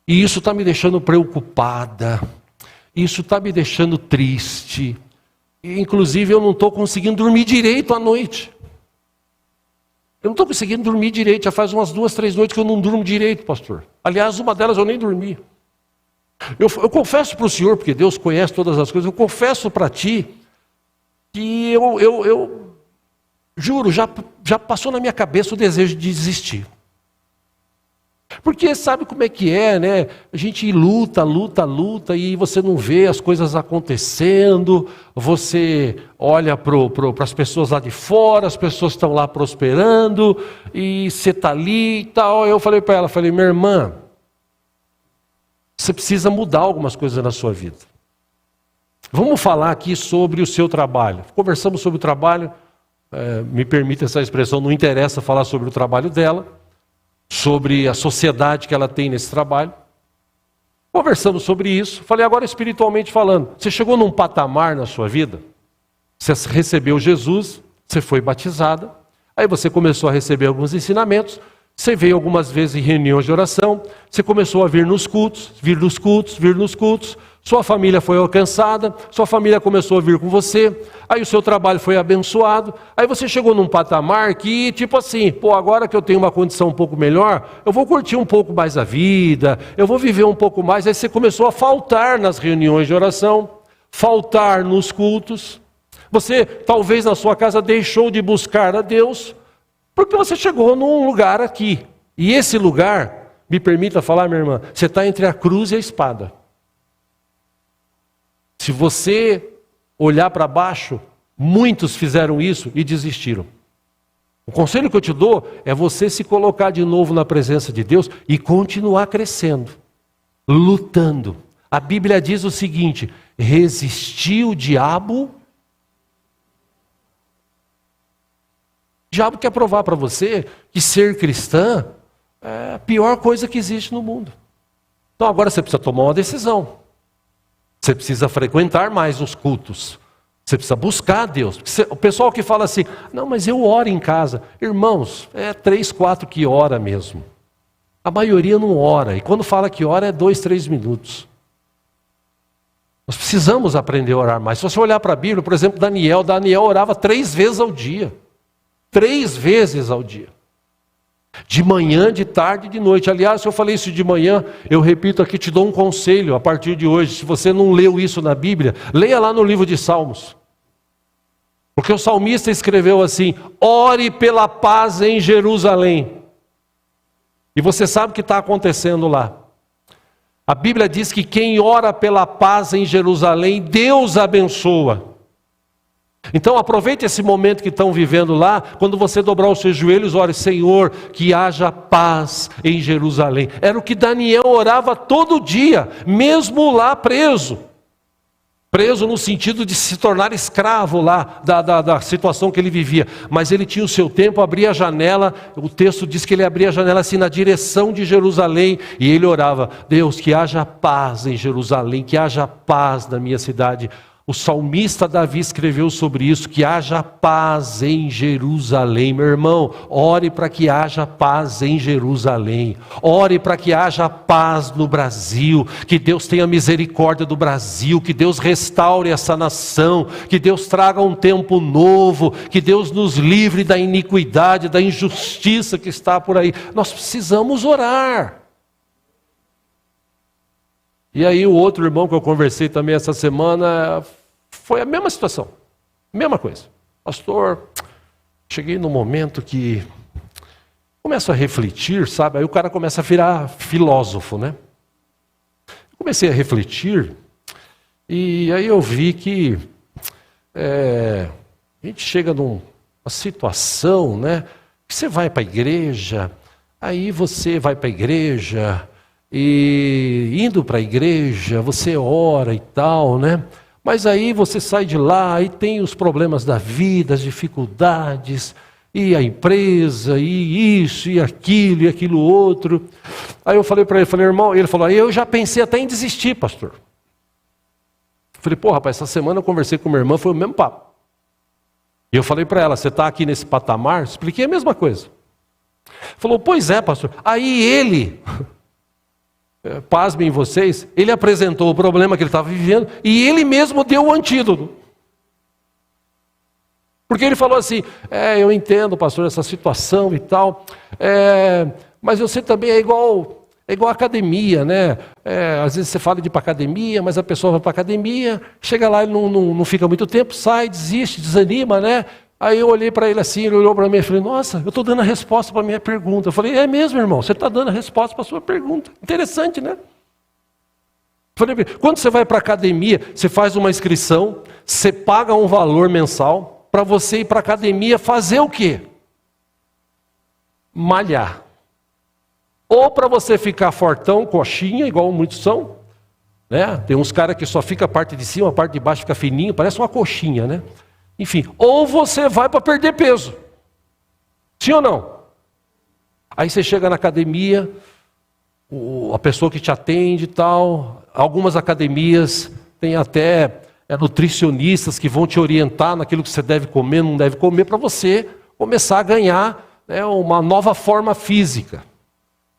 e isso está me deixando preocupada, isso está me deixando triste, e, inclusive eu não estou conseguindo dormir direito à noite. Eu não estou conseguindo dormir direito, já faz umas 2, 3 noites que eu não durmo direito, pastor. Aliás, uma delas eu nem dormi. Eu confesso para o senhor, porque Deus conhece todas as coisas, eu confesso para ti que eu juro, já passou na minha cabeça o desejo de desistir. Porque sabe como é que é, né? A gente luta e você não vê as coisas acontecendo, você olha para as pessoas lá de fora, as pessoas estão lá prosperando, e você está ali e tal. Eu falei para ela, minha irmã, você precisa mudar algumas coisas na sua vida. Vamos falar aqui sobre o seu trabalho. Conversamos sobre o trabalho, me permita essa expressão, não interessa falar sobre o trabalho dela, sobre a sociedade que ela tem nesse trabalho. Conversamos sobre isso. Falei, agora espiritualmente falando, você chegou num patamar na sua vida, você recebeu Jesus, você foi batizada, aí você começou a receber alguns ensinamentos, você veio algumas vezes em reuniões de oração, você começou a vir nos cultos, sua família foi alcançada, sua família começou a vir com você, aí o seu trabalho foi abençoado, aí você chegou num patamar que, tipo assim, agora que eu tenho uma condição um pouco melhor, eu vou curtir um pouco mais a vida, eu vou viver um pouco mais, aí você começou a faltar nas reuniões de oração, faltar nos cultos, você talvez na sua casa deixou de buscar a Deus, porque você chegou num lugar aqui, e esse lugar, me permita falar, minha irmã, você está entre a cruz e a espada. Se você olhar para baixo, muitos fizeram isso e desistiram. O conselho que eu te dou é você se colocar de novo na presença de Deus e continuar crescendo, lutando. A Bíblia diz o seguinte, resistir o diabo. O diabo quer provar para você que ser cristã é a pior coisa que existe no mundo. Então agora você precisa tomar uma decisão. Você precisa frequentar mais os cultos. Você precisa buscar a Deus. O pessoal que fala assim, não, mas eu oro em casa. Irmãos, 3, 4 que ora mesmo. A maioria não ora. E quando fala que ora é 2, 3 minutos. Nós precisamos aprender a orar mais. Se você olhar para a Bíblia, por exemplo, Daniel orava 3 vezes ao dia. 3 vezes ao dia. De manhã, de tarde e de noite. Aliás, se eu falei isso de manhã, eu repito aqui, te dou um conselho a partir de hoje. Se você não leu isso na Bíblia, leia lá no livro de Salmos. Porque o salmista escreveu assim, ore pela paz em Jerusalém. E você sabe o que está acontecendo lá. A Bíblia diz que quem ora pela paz em Jerusalém, Deus abençoa. Então aproveite esse momento que estão vivendo lá, quando você dobrar os seus joelhos, ore, Senhor, que haja paz em Jerusalém. Era o que Daniel orava todo dia, mesmo lá preso. Preso no sentido de se tornar escravo lá da situação que ele vivia. Mas ele tinha o seu tempo, abria a janela, o texto diz que ele abria a janela assim na direção de Jerusalém, e ele orava, Deus, que haja paz em Jerusalém, que haja paz na minha cidade. O salmista Davi escreveu sobre isso, que haja paz em Jerusalém. Meu irmão, ore para que haja paz em Jerusalém. Ore para que haja paz no Brasil. Que Deus tenha misericórdia do Brasil. Que Deus restaure essa nação. Que Deus traga um tempo novo. Que Deus nos livre da iniquidade, da injustiça que está por aí. Nós precisamos orar. E aí o outro irmão que eu conversei também essa semana, foi a mesma situação, mesma coisa. Pastor, cheguei num momento que começo a refletir, sabe? Aí o cara começa a virar filósofo, né? Comecei a refletir, e aí eu vi que a gente chega uma situação, né? Você vai para a igreja, aí você vai para a igreja, e indo para a igreja, você ora e tal, né? Mas aí você sai de lá e tem os problemas da vida, as dificuldades, e a empresa, e isso, e aquilo outro. Aí eu falei para ele, irmão, ele falou, eu já pensei até em desistir, pastor. Falei, pô, rapaz, essa semana eu conversei com minha irmã, foi o mesmo papo. E eu falei para ela, você está aqui nesse patamar? Expliquei a mesma coisa. Falou, pois é, pastor. Aí ele, pasmem vocês, ele apresentou o problema que ele estava vivendo e ele mesmo deu o antídoto. Porque ele falou assim, eu entendo, pastor, essa situação e tal, mas você também é igual a academia, né? Às vezes você fala de ir para academia, mas a pessoa vai para academia, chega lá e não fica muito tempo, sai, desiste, desanima, né? Aí eu olhei para ele assim, ele olhou para mim e falei, nossa, eu estou dando a resposta para a minha pergunta. Eu falei, é mesmo, irmão, você está dando a resposta para a sua pergunta. Interessante, né? Eu falei, quando você vai para a academia, você faz uma inscrição, você paga um valor mensal, para você ir para a academia fazer o quê? Malhar. Ou para você ficar fortão, coxinha, igual muitos são, né? Tem uns caras que só fica a parte de cima, a parte de baixo fica fininho, parece uma coxinha, né? Enfim, ou você vai para perder peso. Sim ou não? Aí você chega na academia, a pessoa que te atende e tal, algumas academias têm até nutricionistas que vão te orientar naquilo que você deve comer, não deve comer, para você começar a ganhar, né, uma nova forma física.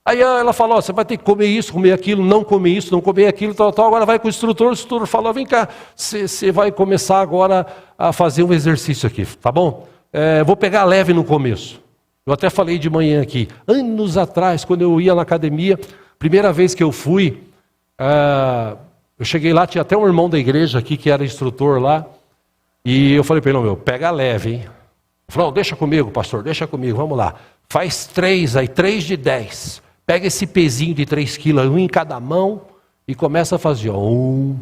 Aí ela falou, você vai ter que comer isso, comer aquilo, não comer isso, não comer aquilo, tal. Agora vai com o instrutor falou, vem cá, você vai começar agora a fazer um exercício aqui, tá bom? Vou pegar leve no começo. Eu até falei de manhã aqui, anos atrás, quando eu ia na academia, primeira vez que eu fui, eu cheguei lá, tinha até um irmão da igreja aqui que era instrutor lá, e eu falei para ele, pega leve, hein? Ele falou, deixa comigo, pastor, deixa comigo, vamos lá. Faz 3 de 10. Pega esse pezinho de 3 quilos, um em cada mão, e começa a fazer, 1,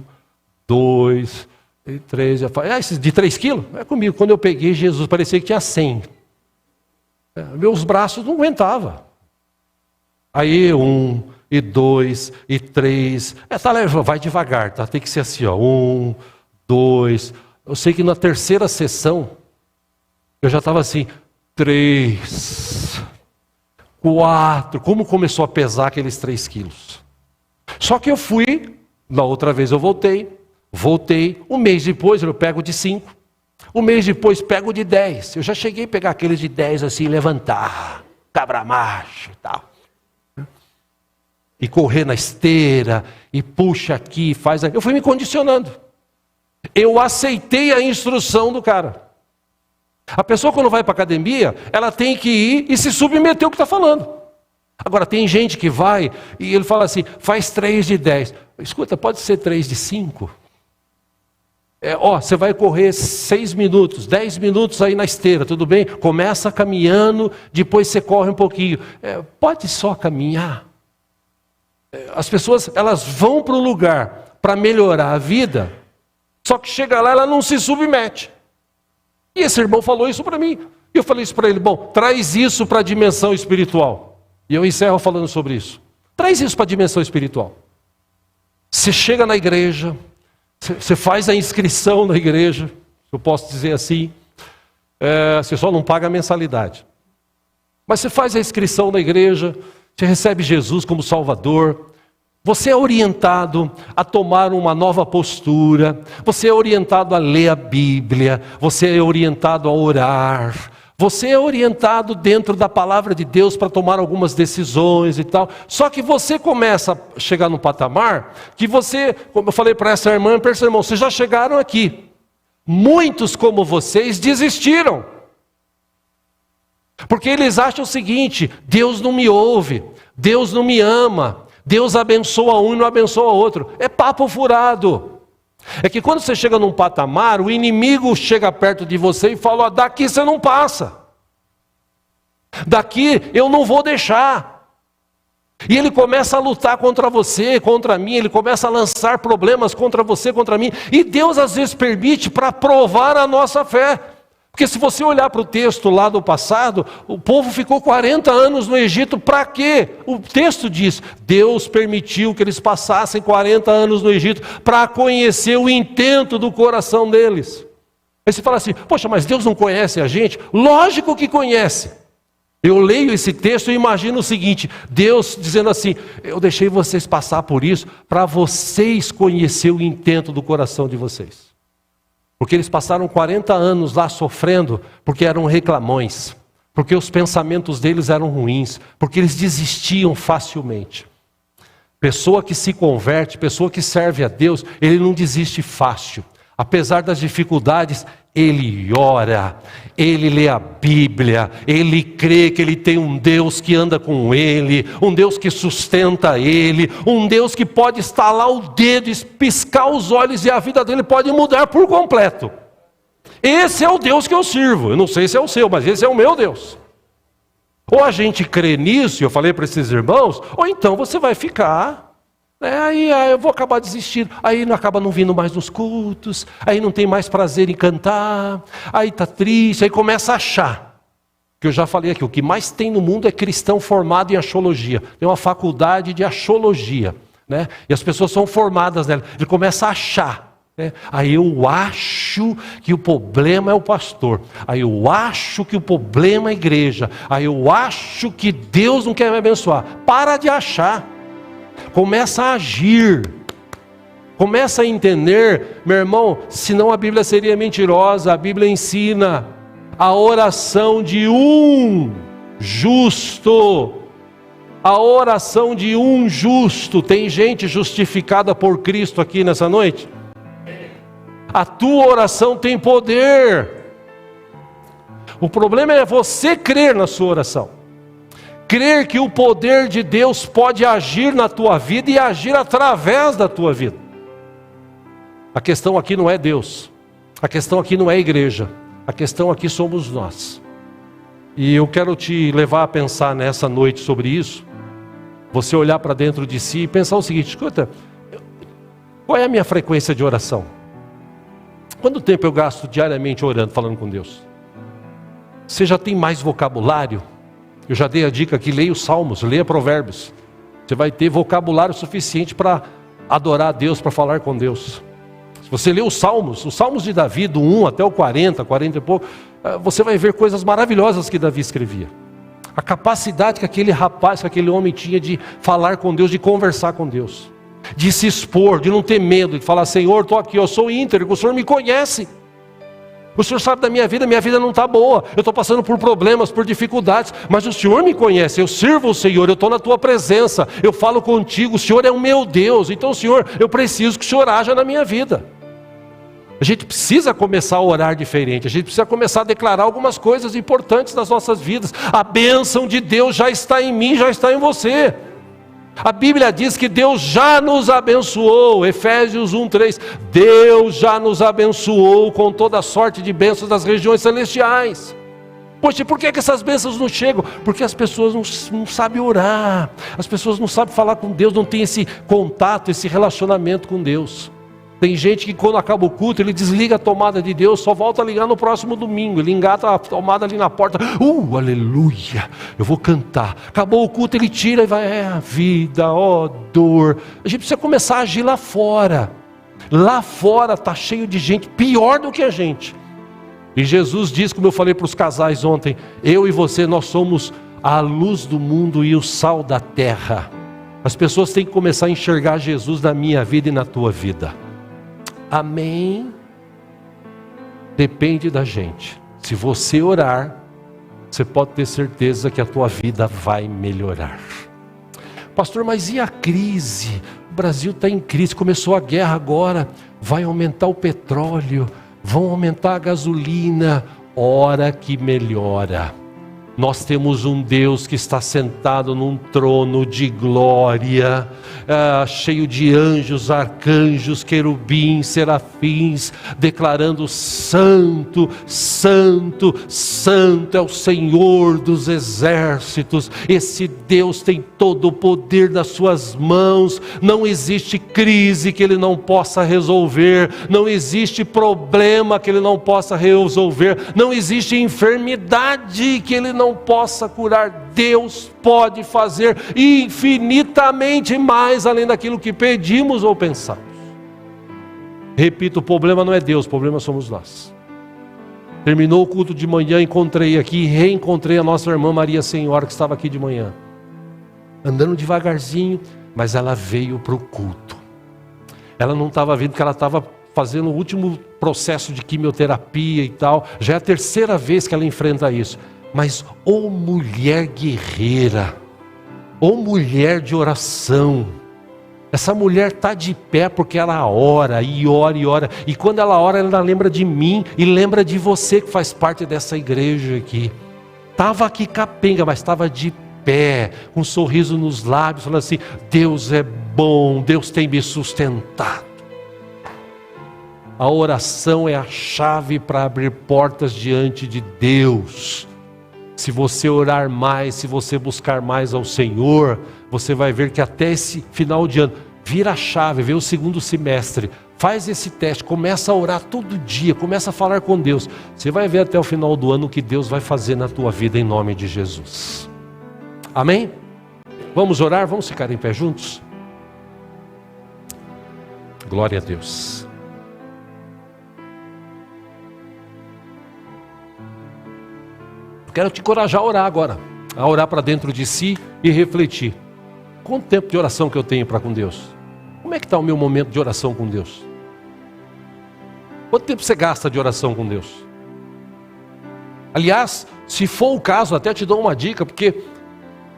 2, 3. Esses de 3 quilos? É comigo. Quando eu peguei Jesus, parecia que tinha 100. Meus braços não aguentavam. Aí 1, e 2, e 3. Tá leve, vai devagar, tá? Tem que ser assim, 1, 2. Eu sei que na terceira sessão, eu já estava assim, 3, 4. Como começou a pesar aqueles 3 quilos? Só que eu fui, na outra vez eu voltei. Um mês depois eu pego de 5. Um mês depois pego de 10. Eu já cheguei a pegar aqueles de 10 assim, levantar, cabra macho e tal. E correr na esteira, e puxa aqui, faz aqui. Eu fui me condicionando. Eu aceitei a instrução do cara. A pessoa quando vai para a academia, ela tem que ir e se submeter ao que está falando. Agora tem gente que vai e ele fala assim, faz 3 de 10. Escuta, pode ser 3 de 5? Você vai correr 6 minutos, 10 minutos aí na esteira, tudo bem? Começa caminhando, depois você corre um pouquinho. Pode só caminhar. As pessoas, elas vão para o lugar para melhorar a vida, só que chega lá, ela não se submete. E esse irmão falou isso para mim. E eu falei isso para ele, traz isso para a dimensão espiritual. E eu encerro falando sobre isso. Traz isso para a dimensão espiritual. Você chega na igreja, você faz a inscrição na igreja, se eu posso dizer assim, você só não paga a mensalidade. Mas você faz a inscrição na igreja, você recebe Jesus como Salvador, você é orientado a tomar uma nova postura, você é orientado a ler a Bíblia, você é orientado a orar, você é orientado dentro da palavra de Deus para tomar algumas decisões e tal. Só que você começa a chegar num patamar que você, como eu falei para essa irmã, irmão, vocês já chegaram aqui. Muitos como vocês desistiram. Porque eles acham o seguinte, Deus não me ouve, Deus não me ama, Deus abençoa um e não abençoa outro. É papo furado. É que quando você chega num patamar, o inimigo chega perto de você e fala, daqui você não passa. Daqui eu não vou deixar. E ele começa a lutar contra você, contra mim, ele começa a lançar problemas contra você, contra mim. E Deus às vezes permite para provar a nossa fé. Porque se você olhar para o texto lá do passado, o povo ficou 40 anos no Egito, para quê? O texto diz, Deus permitiu que eles passassem 40 anos no Egito, para conhecer o intento do coração deles. Aí você fala assim, poxa, mas Deus não conhece a gente? Lógico que conhece. Eu leio esse texto e imagino o seguinte, Deus dizendo assim, eu deixei vocês passar por isso, para vocês conhecer o intento do coração de vocês. Porque eles passaram 40 anos lá sofrendo, porque eram reclamões, porque os pensamentos deles eram ruins, porque eles desistiam facilmente. Pessoa que se converte, pessoa que serve a Deus, ele não desiste fácil. Apesar das dificuldades, ele ora, ele lê a Bíblia, ele crê que ele tem um Deus que anda com ele, um Deus que sustenta ele, um Deus que pode estalar o dedo, piscar os olhos e a vida dele pode mudar por completo. Esse é o Deus que eu sirvo. Eu não sei se é o seu, mas esse é o meu Deus. Ou a gente crê nisso, eu falei para esses irmãos, ou então você vai ficar... Aí eu vou acabar desistindo, aí não acaba não vindo mais nos cultos, aí não tem mais prazer em cantar, aí está triste, aí começa a achar, que eu já falei aqui, o que mais tem no mundo é cristão formado em axologia, tem uma faculdade de axologia, né? E as pessoas são formadas nela, ele começa a achar, né? Aí eu acho que o problema é o pastor, aí eu acho que o problema é a igreja, aí eu acho que Deus não quer me abençoar. Para de achar. Começa a agir, começa a entender, meu irmão, senão a Bíblia seria mentirosa. A Bíblia ensina a oração de um justo, a oração de um justo. Tem gente justificada por Cristo aqui nessa noite? A tua oração tem poder. O problema é você crer na sua oração. Crer que o poder de Deus pode agir na tua vida e agir através da tua vida. A questão aqui não é Deus. A questão aqui não é a igreja. A questão aqui somos nós. E eu quero te levar a pensar nessa noite sobre isso. Você olhar para dentro de si e pensar o seguinte, escuta, qual é a minha frequência de oração? Quanto tempo eu gasto diariamente orando, falando com Deus? Você já tem mais vocabulário? Eu já dei a dica aqui, leia os Salmos, leia Provérbios. Você vai ter vocabulário suficiente para adorar a Deus, para falar com Deus. Se você ler os Salmos de Davi, do 1 até o 40 e pouco, você vai ver coisas maravilhosas que Davi escrevia. A capacidade que aquele rapaz, que aquele homem tinha de falar com Deus, de conversar com Deus. De se expor, de não ter medo, de falar, Senhor, estou aqui, eu sou íntegro, o Senhor me conhece. O Senhor sabe da minha vida não está boa, eu estou passando por problemas, por dificuldades, mas o Senhor me conhece, eu sirvo o Senhor, eu estou na tua presença, eu falo contigo, o Senhor é o meu Deus, então Senhor, eu preciso que o Senhor haja na minha vida. A gente precisa começar a orar diferente, a gente precisa começar a declarar algumas coisas importantes nas nossas vidas. A bênção de Deus já está em mim, já está em você. A Bíblia diz que Deus já nos abençoou, Efésios 1:3, Deus já nos abençoou com toda sorte de bênçãos das regiões celestiais. Poxa, por que essas bênçãos não chegam? Porque as pessoas não sabem orar, as pessoas não sabem falar com Deus, não tem esse contato, esse relacionamento com Deus. Tem gente que quando acaba o culto, ele desliga a tomada de Deus, só volta a ligar no próximo domingo, ele engata a tomada ali na porta, aleluia, eu vou cantar. Acabou o culto, ele tira e vai, a vida, dor. A gente precisa começar a agir lá fora. Lá fora está cheio de gente pior do que a gente. E Jesus diz, como eu falei para os casais ontem, eu e você, nós somos a luz do mundo e o sal da terra. As pessoas têm que começar a enxergar Jesus na minha vida e na tua vida. Amém? Depende da gente. Se você orar, você pode ter certeza que a tua vida vai melhorar. Pastor, mas e a crise? O Brasil está em crise, começou a guerra agora, vai aumentar o petróleo, vão aumentar a gasolina. Ora que melhora. Nós temos um Deus que está sentado num trono de glória, cheio de anjos, arcanjos, querubins, serafins, declarando: santo, santo, santo é o Senhor dos exércitos. Esse Deus tem todo o poder nas suas mãos. Não existe crise que Ele não possa resolver, não existe problema que Ele não possa resolver, não existe enfermidade que Ele não possa curar. Deus pode fazer infinitamente mais além daquilo que pedimos ou pensamos. Repito, o problema não é Deus, o problema somos nós. Terminou o culto de manhã, encontrei aqui, reencontrei a nossa irmã Maria Senhora, que estava aqui de manhã, andando devagarzinho, mas ela veio para o culto. Ela não estava vindo porque ela estava fazendo o último processo de quimioterapia e tal. Já é a terceira vez que ela enfrenta isso. Mas, ô mulher guerreira, ô mulher de oração, essa mulher está de pé porque ela ora e ora e ora. E quando ela ora, ela lembra de mim e lembra de você que faz parte dessa igreja aqui. Estava aqui capenga, mas estava de pé, com um sorriso nos lábios, falando assim: Deus é bom, Deus tem me sustentado. A oração é a chave para abrir portas diante de Deus. Se você orar mais, se você buscar mais ao Senhor, você vai ver que até esse final de ano, vira a chave, vê o segundo semestre, faz esse teste, começa a orar todo dia, começa a falar com Deus. Você vai ver até o final do ano o que Deus vai fazer na tua vida em nome de Jesus. Amém? Vamos orar, vamos ficar em pé juntos? Glória a Deus. Quero te encorajar a orar agora, a orar para dentro de si e refletir. Quanto tempo de oração que eu tenho para com Deus? Como é que está o meu momento de oração com Deus? Quanto tempo você gasta de oração com Deus? Aliás, se for o caso, até te dou uma dica, porque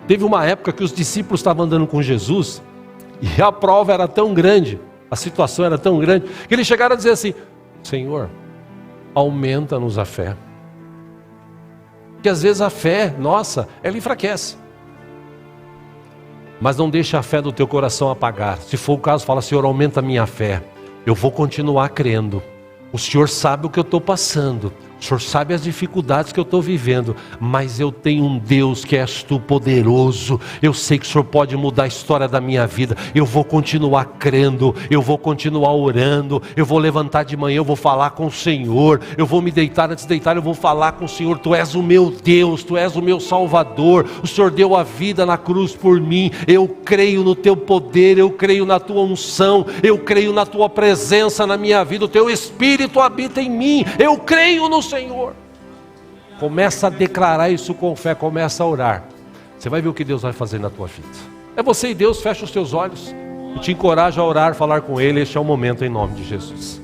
teve uma época que os discípulos estavam andando com Jesus e a prova era tão grande, a situação era tão grande, que eles chegaram a dizer assim: Senhor, aumenta-nos a fé. Porque às vezes a fé, nossa, ela enfraquece. Mas não deixa a fé do teu coração apagar. Se for o caso, fala: Senhor, aumenta a minha fé. Eu vou continuar crendo. O Senhor sabe o que eu estou passando. O Senhor sabe as dificuldades que eu estou vivendo, mas eu tenho um Deus que és tu poderoso. Eu sei que o Senhor pode mudar a história da minha vida. Eu vou continuar crendo, eu vou continuar orando, eu vou levantar de manhã, eu vou falar com o Senhor, eu vou me deitar, antes de deitar eu vou falar com o Senhor. Tu és o meu Deus, tu és o meu Salvador, o Senhor deu a vida na cruz por mim. Eu creio no teu poder, eu creio na tua unção, eu creio na tua presença na minha vida. O teu Espírito habita em mim, eu creio no Senhor. Começa a declarar isso com fé, começa a orar. Você vai ver o que Deus vai fazer na tua vida. É você e Deus, fecha os teus olhos e te encoraja a orar, falar com Ele. Este é o momento em nome de Jesus.